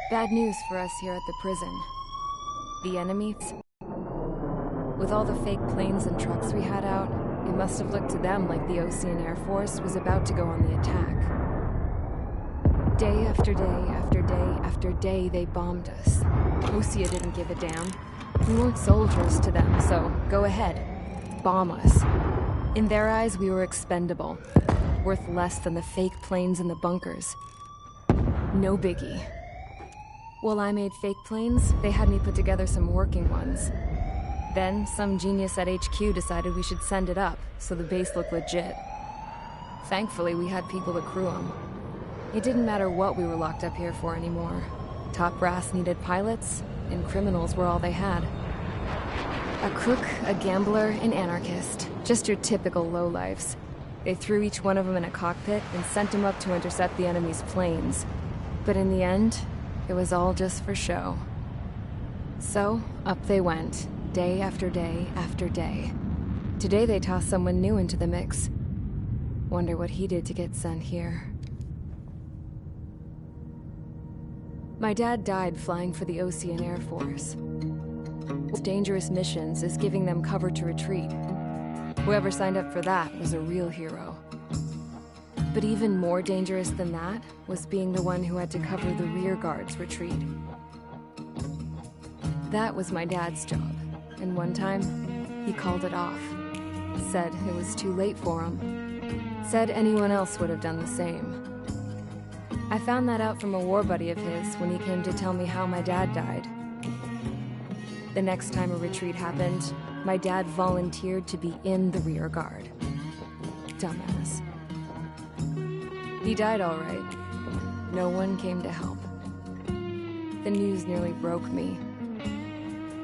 Bad news for us here at the prison. The enemy... With all the fake planes and trucks we had out, it must have looked to them like the Osean Air Force was about to go on the attack. Day after day after day after day, they bombed us. Osea didn't give a damn. We weren't soldiers to them, so go ahead. Bomb us. In their eyes, we were expendable. Worth less than the fake planes in the bunkers. No biggie. While I made fake planes, they had me put together some working ones. Then, some genius at HQ decided we should send it up, so the base looked legit. Thankfully, we had people to crew them. It didn't matter what we were locked up here for anymore. Top brass needed pilots, and criminals were all they had. A crook, a gambler, an anarchist. Just your typical lowlifes. They threw each one of them in a cockpit and sent them up to intercept the enemy's planes. But in the end, it was all just for show. So, up they went. Day after day after day. Today they tossed someone new into the mix. Wonder what he did to get sent here. My dad died flying for the Osean Air Force. Dangerous missions is giving them cover to retreat. Whoever signed up for that was a real hero. But even more dangerous than that was being the one who had to cover the rear guard's retreat. That was my dad's job. And one time, he called it off. Said it was too late for him. Said anyone else would have done the same. I found that out from a war buddy of his when he came to tell me how my dad died. The next time a retreat happened, my dad volunteered to be in the rear guard. Dumbass. He died all right. No one came to help. The news nearly broke me.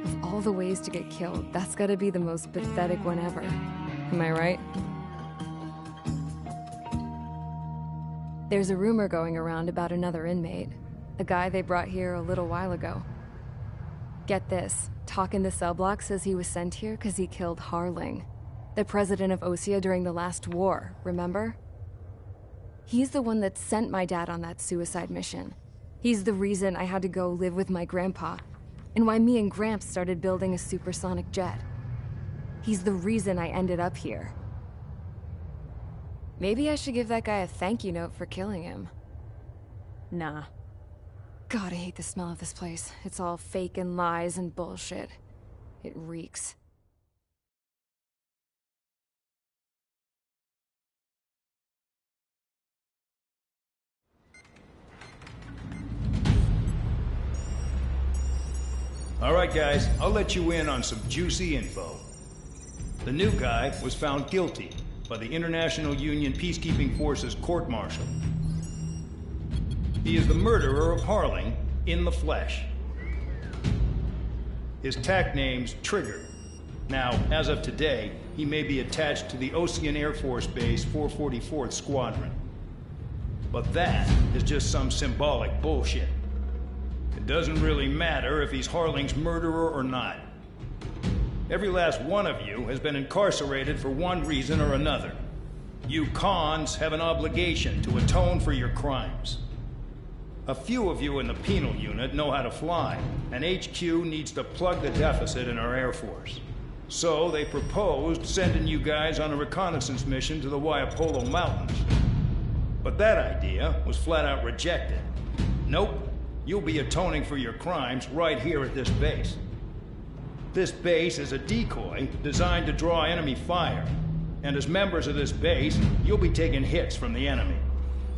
Of all the ways to get killed, that's gotta be the most pathetic one ever. Am I right? There's a rumor going around about another inmate. A guy they brought here a little while ago. Get this, talk in the cell block says he was sent here because he killed Harling, the president of Osea during the last war, remember? He's the one that sent my dad on that suicide mission. He's the reason I had to go live with my grandpa, and why me and Gramps started building a supersonic jet. He's the reason I ended up here. Maybe I should give that guy a thank you note for killing him. Nah. God, I hate the smell of this place. It's all fake and lies and bullshit. It reeks. All right, guys, I'll let you in on some juicy info. The new guy was found guilty by the International Union Peacekeeping Forces court-martial. He is the murderer of Harling in the flesh. His TAC name's Trigger. Now, as of today, he may be attached to the Osean Air Force Base 444th Squadron. But that is just some symbolic bullshit. It doesn't really matter if he's Harling's murderer or not. Every last one of you has been incarcerated for one reason or another. You cons have an obligation to atone for your crimes. A few of you in the penal unit know how to fly, and HQ needs to plug the deficit in our Air Force. So they proposed sending you guys on a reconnaissance mission to the Waiapolo Mountains. But that idea was flat out rejected. Nope. You'll be atoning for your crimes right here at this base. This base is a decoy designed to draw enemy fire. And as members of this base, you'll be taking hits from the enemy.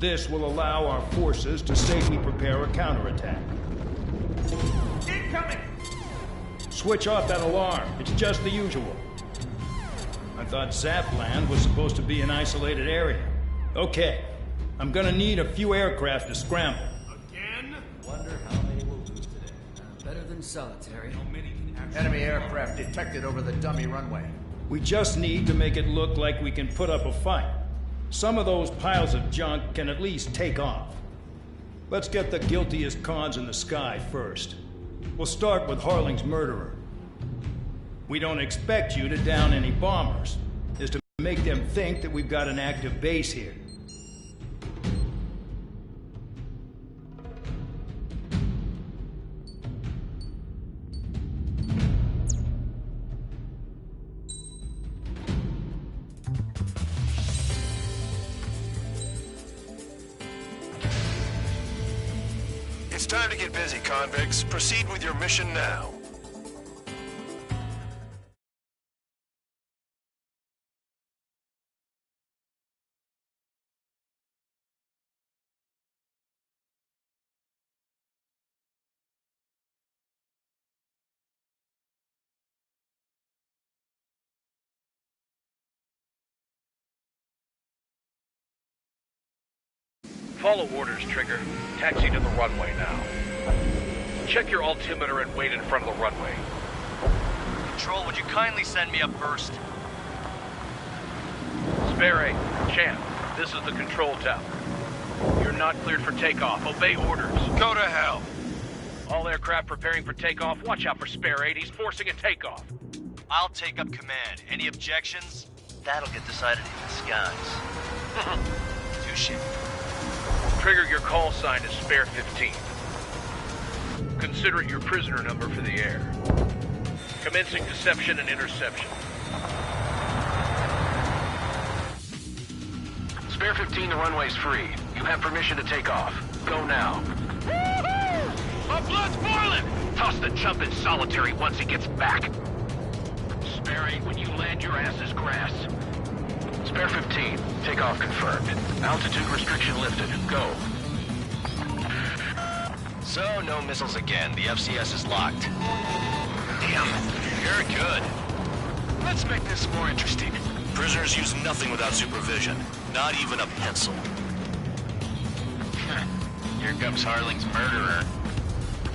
This will allow our forces to safely prepare a counterattack. Incoming! Switch off that alarm. It's just the usual. I thought Zapland was supposed to be an isolated area. Okay. I'm gonna need a few aircraft to scramble. Wonder how many we'll lose today. Better than solitary. Enemy aircraft detected over the dummy runway. We just need to make it look like we can put up a fight. Some of those piles of junk can at least take off. Let's get the guiltiest cons in the sky first. We'll start with Harling's murderer. We don't expect you to down any bombers. Is to make them think that we've got an active base here. It's time to get busy, convicts. Proceed with your mission now. Follow orders, Trigger. Taxi to the runway now. Check your altimeter and wait in front of the runway. Control, would you kindly send me up first? Spare 8, Champ, this is the control tower. You're not cleared for takeoff. Obey orders. Go to hell. All aircraft preparing for takeoff. Watch out for Spare 8. He's forcing a takeoff. I'll take up command. Any objections? That'll get decided in the skies. Touche. Trigger, your call sign is Spare 15. Consider it your prisoner number for the air. Commencing deception and interception. Spare 15, the runway's free. You have permission to take off. Go now. Woohoo! My blood's boiling! Toss the chump in solitary once he gets back. Spare 8, when you land, your ass is grass. Spare 15, takeoff confirmed. Altitude restriction lifted. Go. So, no missiles again. The FCS is locked. Damn, you're good. Let's make this more interesting. Prisoners use nothing without supervision. Not even a pencil. Here comes Harling's murderer.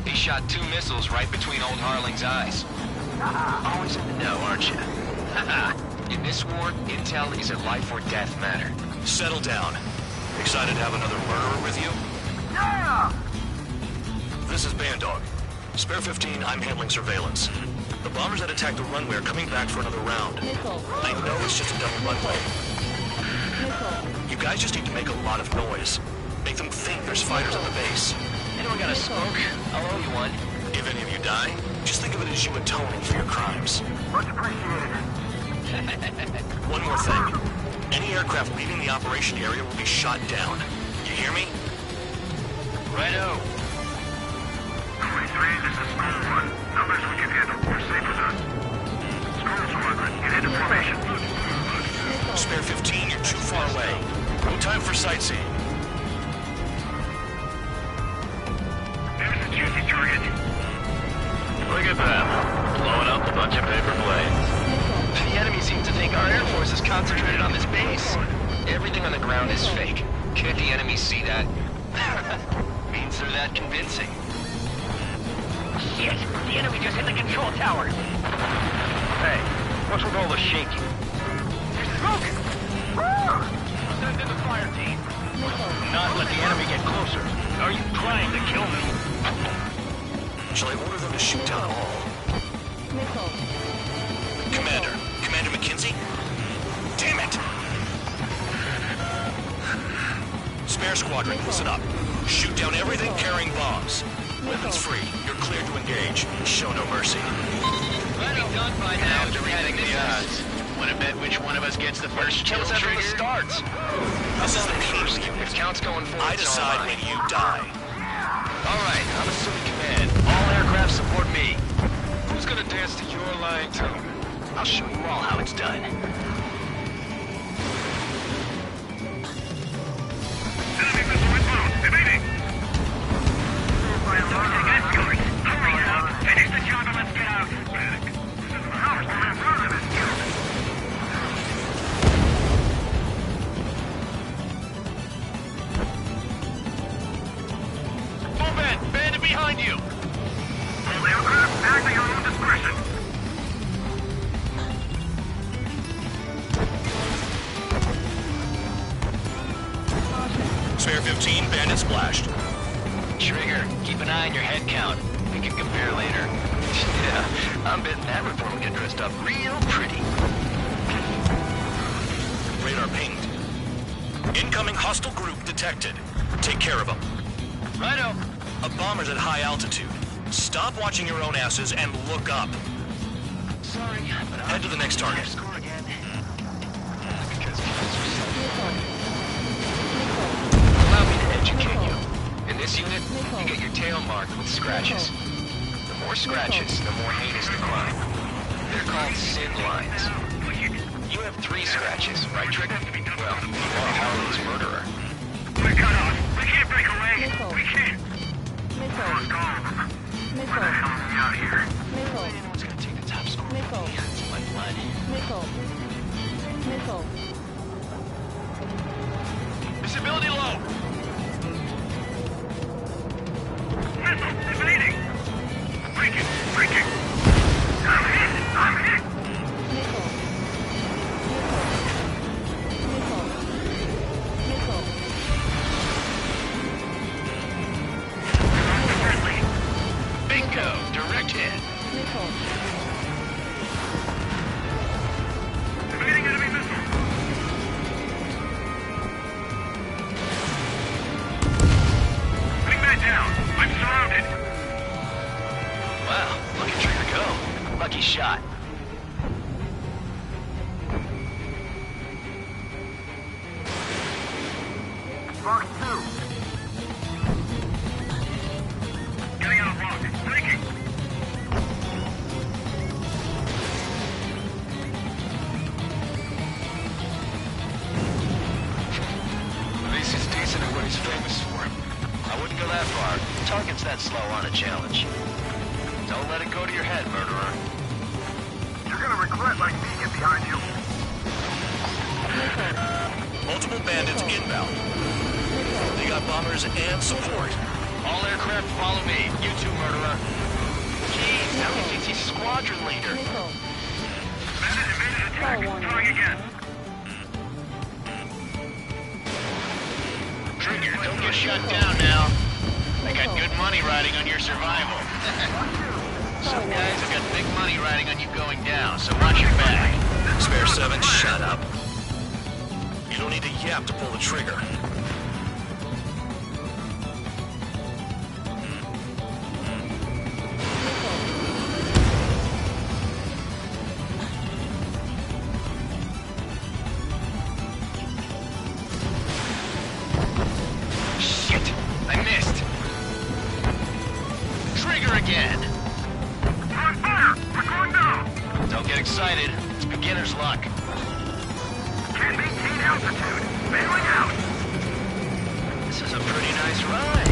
He shot 2 missiles right between old Harling's eyes. Always in the know, aren't you? In this war, intel is a life or death matter. Settle down. Excited to have another murderer with you? Yeah! This is Bandog. Spare 15, I'm handling surveillance. The bombers that attacked the runway are coming back for another round. Nickel. I know it's just a dummy runway. Nickel. You guys just need to make a lot of noise. Make them think there's fighters on the base. Anyone got a smoke? I'll owe you one. If any of you die, just think of it as you atoning for your crimes. Much appreciated. One more thing. Any aircraft leaving the operation area will be shot down. You hear me? Righto. 23, this is School 1. Numbers we can handle. We're safe as us. School Squadron, get into formation. Spare 15, you're too far away. No time for sightseeing. There's the juicy target. Look at that. Blowing up a bunch of paper planes. The enemy seems to think our Air Force is concentrated on this base. Everything on the ground is fake. Can't the enemy see that? Means they're that convincing. Shit! The enemy just hit the control towers! Hey, what's with all the shaking? There's smoke! Send in the fire team. Not let the enemy get closer. Are you trying to kill me? Shall I order them to shoot down all? Nickel. Commander McKenzie? Damn it! Spare Squadron, listen up. Shoot down everything carrying bombs. Weapons free. You're cleared to engage. Show no mercy. Might be done by now. After reading the odds, wanna bet which one of us gets the first kill Kills after the trigger? starts. This is the Peace If Unit. count's going forward, I decide when you die. All right, I'm assuming command. All aircraft support me. Who's gonna dance to your line tune? I'll show you all how it's done. Enemy missile inbound. Evading. Escort. Hurry up. Finish the job and let's get out. This isn't ours to have run of this job. Move in! Bandit behind you! All aircraft, act at your own discretion. Spare 15, Bandit splashed. Trigger, keep an eye on your head count. We can compare later. Yeah, I'm betting that report will get dressed up real pretty. Radar pinged. Incoming hostile group detected. Take care of them. Righto. A bomber's at high altitude. Stop watching your own asses and look up. Sorry, but Head to the next target. Score again. Allow me to educate you. In this this unit, you get your tail marked with scratches. The more scratches, the more heinous the crime. They're called sin lines. You have 3 scratches, right, Trigger? Well, you are Harley's murderer. We're cut off. We can't break away. We can't. Nickel. Go. Nickel. Out here. Nickel. It's gonna take the top score. Nickel. My blood. Nickel. Nickel. Visibility low. Missile evading. Breaking. I'm hit. Nickel. Nickel. Nickel. Friendly. Bingo. Direct hit. Nickel. Evading enemy missile. Wingman down. I'm surrounded. Wow, look at Trigger go. Lucky shot. Fox 2. Getting out of lock. Breaking. At least he's decent at what he's famous for. I wouldn't go that far. Target's that slow on a challenge. Don't let it go to your head, murderer. You're gonna regret letting me get behind you. Multiple bandits inbound. They got bombers and support. All aircraft follow me. You too, murderer. Jeez, now he thinks he's squadron leader. Nickel. Bandit invaded attack. warning. Trying again. Trigger, don't get shut down now. I got good money riding on your survival. Some guys have got big money riding on you going down, so watch your back. Spare 7, shut up. You don't need to yap to pull the trigger. Shit, I missed. Trigger again. We're on fire. We're going down. Don't get excited. It's beginner's luck. Can't maintain altitude. Bailing out. This is a pretty nice ride.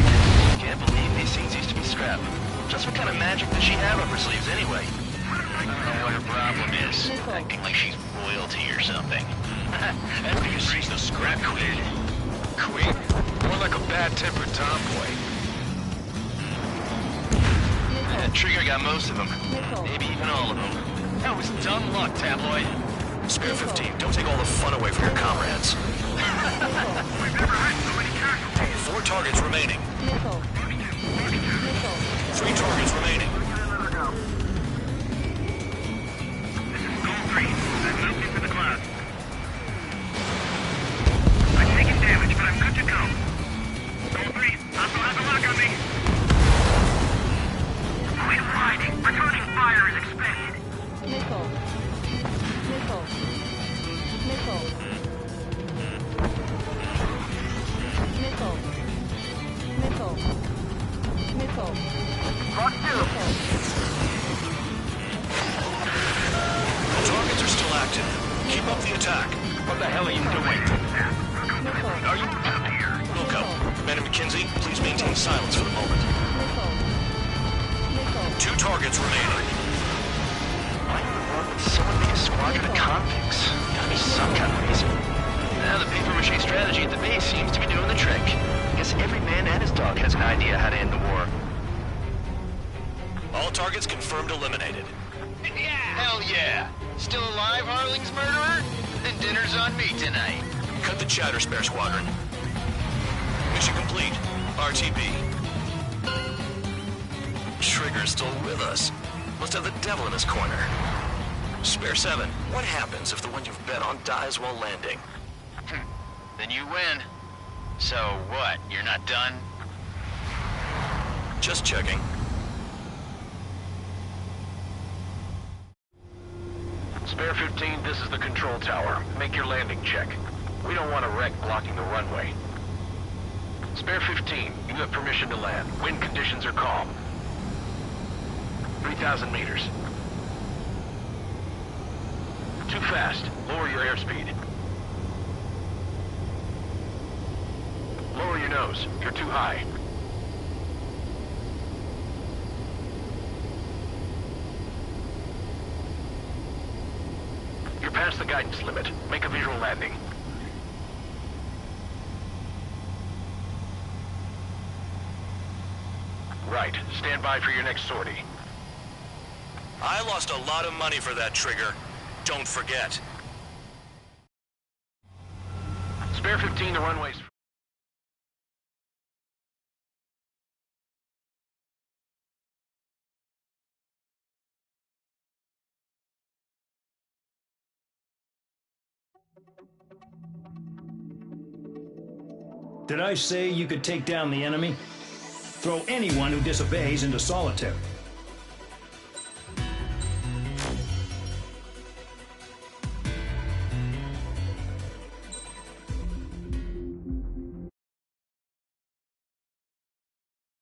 Can't believe these things used to be scrap. Just what kind of magic does she have up her sleeves anyway? I don't know what her problem is. Acting like she's royalty or something. That's because she's the scrap queen. Queen? More like a bad-tempered tomboy. Trigger got most of them. Nickel. Maybe even all of them. That was dumb luck, Tabloid. Spare 15, don't take all the fun away from your comrades. We've never had so many casualties. 4 targets remaining. Nickel. Nickel. 3 targets remaining. Another go. This is Goal 3. I'm moving to the cloud. I'm taking damage, but I'm good to go. Goal 3, Hostile has a lock on me. We're riding. Returning fire is expected. Nickel. Nickel. Nickel. Nickel. Nickel. Nickel. Fox 2. The targets are still active. Keep up the attack. What the hell are you doing? Nickel. Are you... Wilco, Commander McKenzie, please maintain silence for the moment. Nickel. Nickel. 2 targets remaining. Why would someone make a squadron of convicts? Gotta be some kind of reason. Now the paper-mache strategy at the base seems to be doing the trick. Guess every man and his dog has an idea how to end the war. All targets confirmed eliminated. Hell yeah! Still alive, Harling's murderer? Then dinner's on me tonight. Cut the chatter, Spare Squadron. Mission complete. RTB. Trigger's still with us. Must have the devil in his corner. Spare 7, what happens if the one you've bet on dies while landing? Then you win. So what, you're not done? Just checking. Spare 15, this is the control tower. Make your landing check. We don't want a wreck blocking the runway. Spare 15, you have permission to land. Wind conditions are calm. 3,000 meters. Too fast. Lower your airspeed. Lower your nose. You're too high. You're past the guidance limit. Make a visual landing. Right. Stand by for your next sortie. I lost a lot of money for that trigger. Don't forget. Spare 15, the runway's... Did I say you could take down the enemy? Throw anyone who disobeys into solitary.